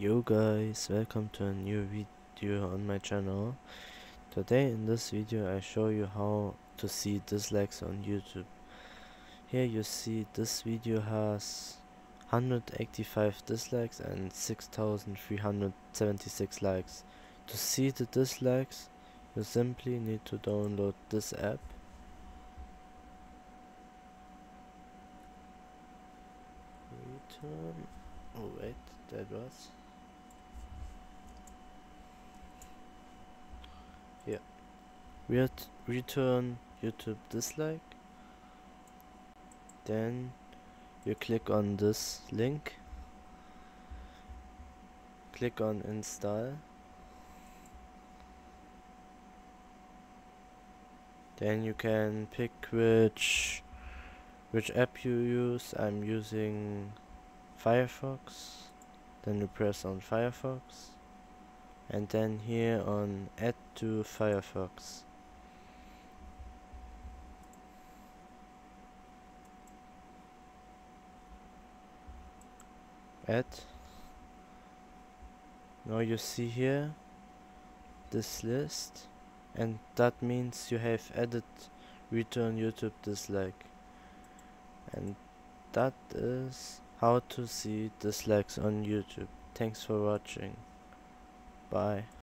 Yo guys, welcome to a new video on my channel. Today in this video I show you how to see dislikes on YouTube. Here you see this video has 185 dislikes and 6,376 likes. To see the dislikes, you simply need to download this app. Return. Oh wait, that was. Yeah. Return YouTube dislike. Then you click on this link. Click on install. Then you can pick which app you use. I'm using Firefox. Then you press on Firefox. And then here on add to Firefox. Add. Now you see here this list, and that means you have added return YouTube dislike. And that is how to see dislikes on YouTube. Thanks for watching. Bye.